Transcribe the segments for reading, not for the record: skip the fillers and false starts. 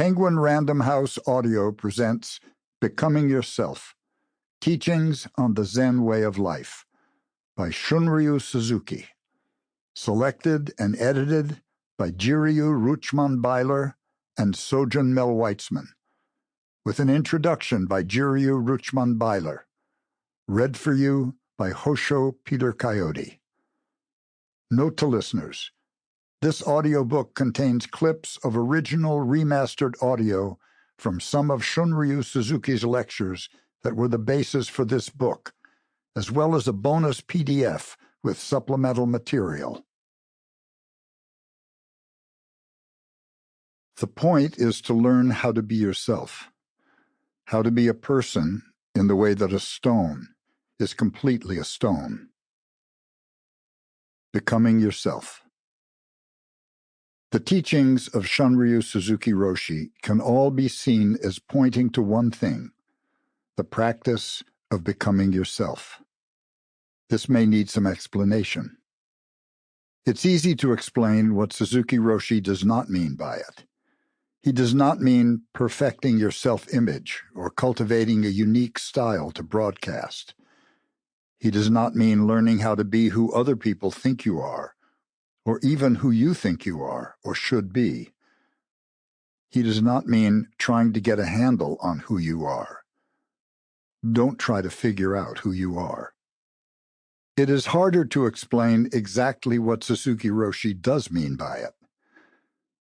Penguin Random House Audio presents Becoming Yourself, Teachings on the Zen Way of Life by Shunryu Suzuki. Selected and edited by Jiryu Ruchman Byler and Sojun Mel Weitzman. With an introduction by Jiryu Ruchman Byler. Read for you by Hosho Peter Coyote. Note to listeners: this audiobook contains clips of original remastered audio from some of Shunryu Suzuki's lectures that were the basis for this book, as well as a bonus PDF with supplemental material. The point is to learn how to be yourself, how to be a person in the way that a stone is completely a stone. Becoming yourself. The teachings of Shunryu Suzuki Roshi can all be seen as pointing to one thing: the practice of becoming yourself. This may need some explanation. It's easy to explain what Suzuki Roshi does not mean by it. He does not mean perfecting your self-image or cultivating a unique style to broadcast. He does not mean learning how to be who other people think you are, or even who you think you are or should be. He does not mean trying to get a handle on who you are. Don't try to figure out who you are. It is harder to explain exactly what Suzuki Roshi does mean by it.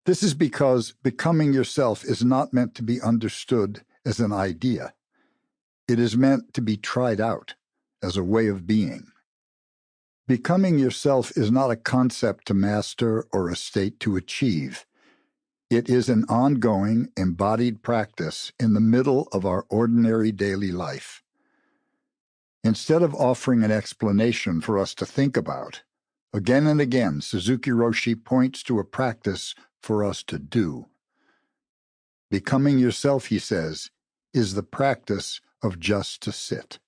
This is because becoming yourself is not meant to be understood as an idea. It is meant to be tried out as a way of being. Becoming yourself is not a concept to master or a state to achieve. It is an ongoing, embodied practice in the middle of our ordinary daily life. Instead of offering an explanation for us to think about, again and again Suzuki Roshi points to a practice for us to do. Becoming yourself, he says, is the practice of just to sit.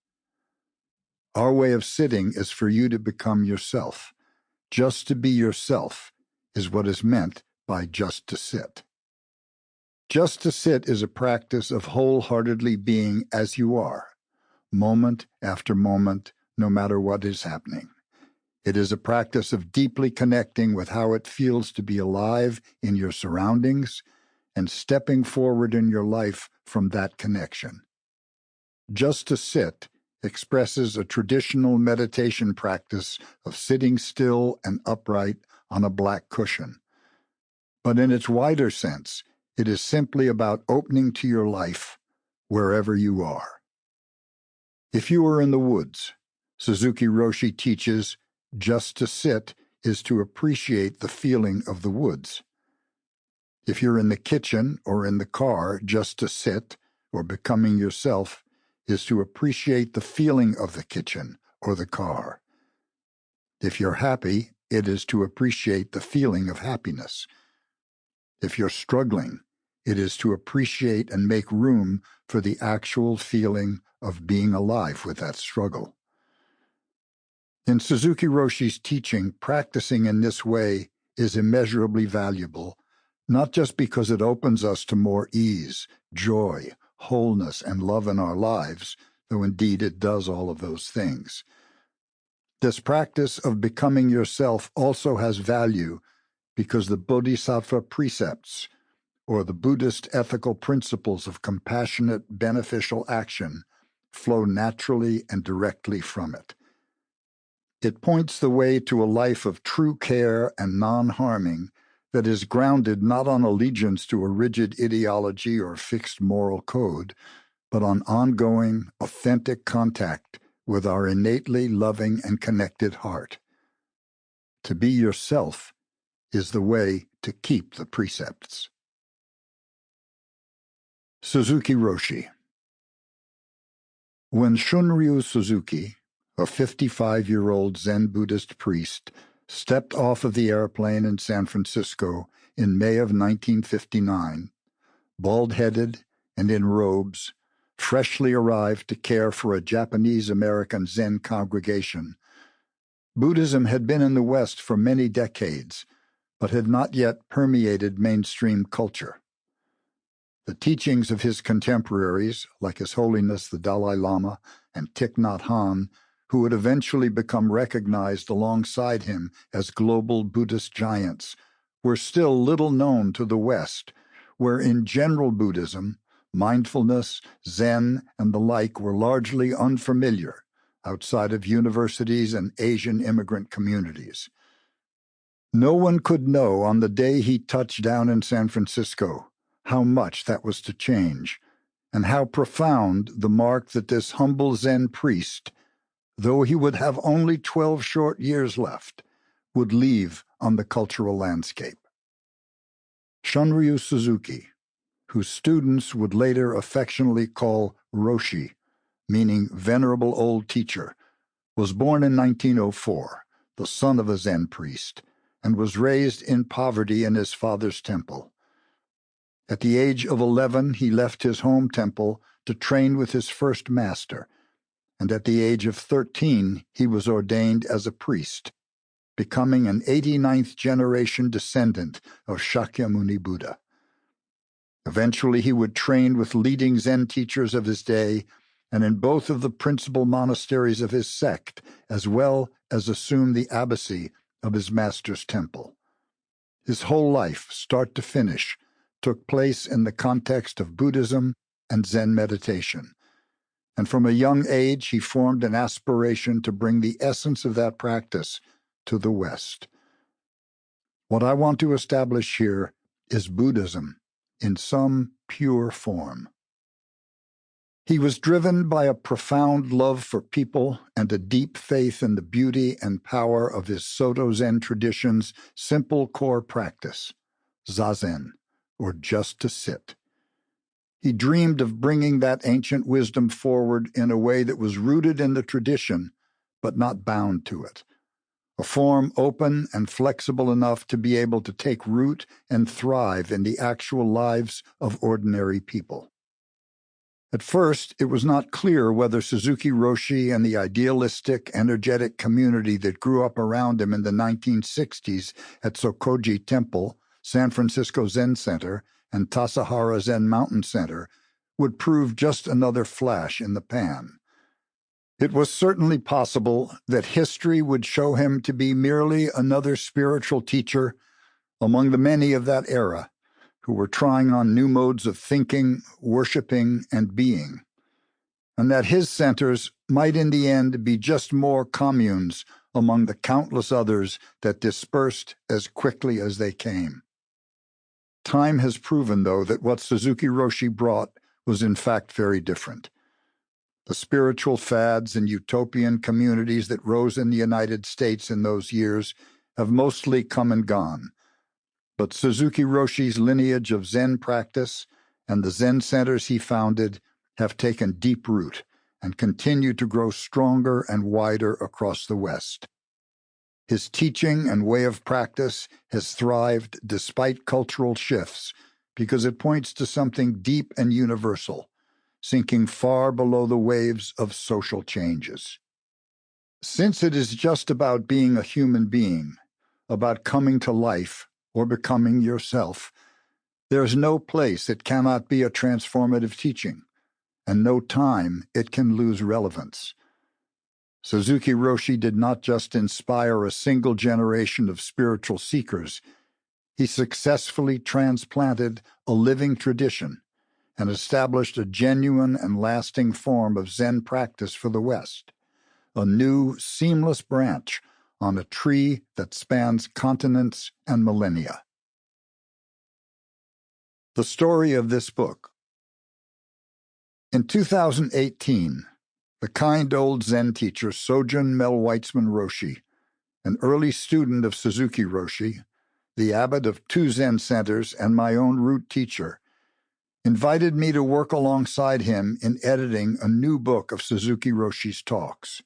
Our way of sitting is for you to become yourself. Just to be yourself is what is meant by just to sit. Just to sit is a practice of wholeheartedly being as you are, moment after moment, no matter what is happening. It is a practice of deeply connecting with how it feels to be alive in your surroundings and stepping forward in your life from that connection. Just to sit expresses a traditional meditation practice of sitting still and upright on a black cushion. But in its wider sense, it is simply about opening to your life wherever you are. If you are in the woods, Suzuki Roshi teaches just to sit is to appreciate the feeling of the woods. If you're in the kitchen or in the car, just to sit, or becoming yourself, is to appreciate the feeling of the kitchen or the car. If you're happy, it is to appreciate the feeling of happiness. If you're struggling, it is to appreciate and make room for the actual feeling of being alive with that struggle. In Suzuki Roshi's teaching, practicing in this way is immeasurably valuable, not just because it opens us to more ease, joy, wholeness, and love in our lives, though indeed it does all of those things. This practice of becoming yourself also has value because the Bodhisattva precepts, or the Buddhist ethical principles of compassionate, beneficial action, flow naturally and directly from it. It points the way to a life of true care and non-harming that is grounded not on allegiance to a rigid ideology or fixed moral code, but on ongoing, authentic contact with our innately loving and connected heart. To be yourself is the way to keep the precepts. Suzuki Roshi. When Shunryu Suzuki, a 55-year-old Zen Buddhist priest, stepped off of the airplane in San Francisco in May of 1959, bald-headed and in robes, freshly arrived to care for a Japanese-American Zen congregation. Buddhism had been in the West for many decades, but had not yet permeated mainstream culture. The teachings of his contemporaries, like His Holiness the Dalai Lama and Thich Nhat Hanh, who would eventually become recognized alongside him as global Buddhist giants, were still little known to the West, where in general Buddhism, mindfulness, Zen, and the like were largely unfamiliar outside of universities and Asian immigrant communities. No one could know on the day he touched down in San Francisco how much that was to change, and how profound the mark that this humble Zen priest, though he would have only 12 short years left, would leave on the cultural landscape. Shunryu Suzuki, whose students would later affectionately call Roshi, meaning venerable old teacher, was born in 1904, the son of a Zen priest, and was raised in poverty in his father's temple. At the age of 11, he left his home temple to train with his first master, and at the age of 13, he was ordained as a priest, becoming an 89th generation descendant of Shakyamuni Buddha. Eventually, he would train with leading Zen teachers of his day and in both of the principal monasteries of his sect, as well as assume the abbacy of his master's temple. His whole life, start to finish, took place in the context of Buddhism and Zen meditation, and from a young age he formed an aspiration to bring the essence of that practice to the West. What I want to establish here is Buddhism in some pure form. He was driven by a profound love for people and a deep faith in the beauty and power of his Soto Zen tradition's simple core practice, zazen, or just to sit. He dreamed of bringing that ancient wisdom forward in a way that was rooted in the tradition, but not bound to it. A form open and flexible enough to be able to take root and thrive in the actual lives of ordinary people. At first, it was not clear whether Suzuki Roshi and the idealistic, energetic community that grew up around him in the 1960s at Sokoji Temple, San Francisco Zen Center, and Tassajara Zen Mountain Center would prove just another flash in the pan. It was certainly possible that history would show him to be merely another spiritual teacher among the many of that era who were trying on new modes of thinking, worshiping, and being, and that his centers might in the end be just more communes among the countless others that dispersed as quickly as they came. Time has proven, though, that what Suzuki Roshi brought was in fact very different. The spiritual fads and utopian communities that rose in the United States in those years have mostly come and gone. But Suzuki Roshi's lineage of Zen practice and the Zen centers he founded have taken deep root and continue to grow stronger and wider across the West. His teaching and way of practice has thrived despite cultural shifts because it points to something deep and universal, sinking far below the waves of social changes. Since it is just about being a human being, about coming to life or becoming yourself, there is no place it cannot be a transformative teaching, and no time it can lose relevance. Suzuki Roshi did not just inspire a single generation of spiritual seekers, he successfully transplanted a living tradition and established a genuine and lasting form of Zen practice for the West, a new, seamless branch on a tree that spans continents and millennia. The story of this book. In 2018, the kind old Zen teacher Sojun Mel Weitzman Roshi, an early student of Suzuki Roshi, the abbot of 2 Zen centers and my own root teacher, invited me to work alongside him in editing a new book of Suzuki Roshi's talks.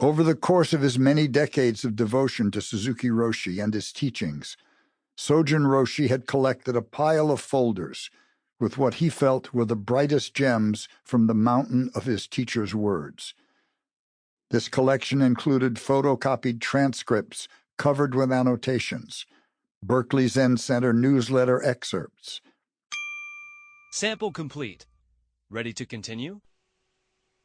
Over the course of his many decades of devotion to Suzuki Roshi and his teachings, Sojun Roshi had collected a pile of folders with what he felt were the brightest gems from the mountain of his teacher's words. This collection included photocopied transcripts covered with annotations, Berkeley Zen Center newsletter excerpts, Sample complete. Ready to continue?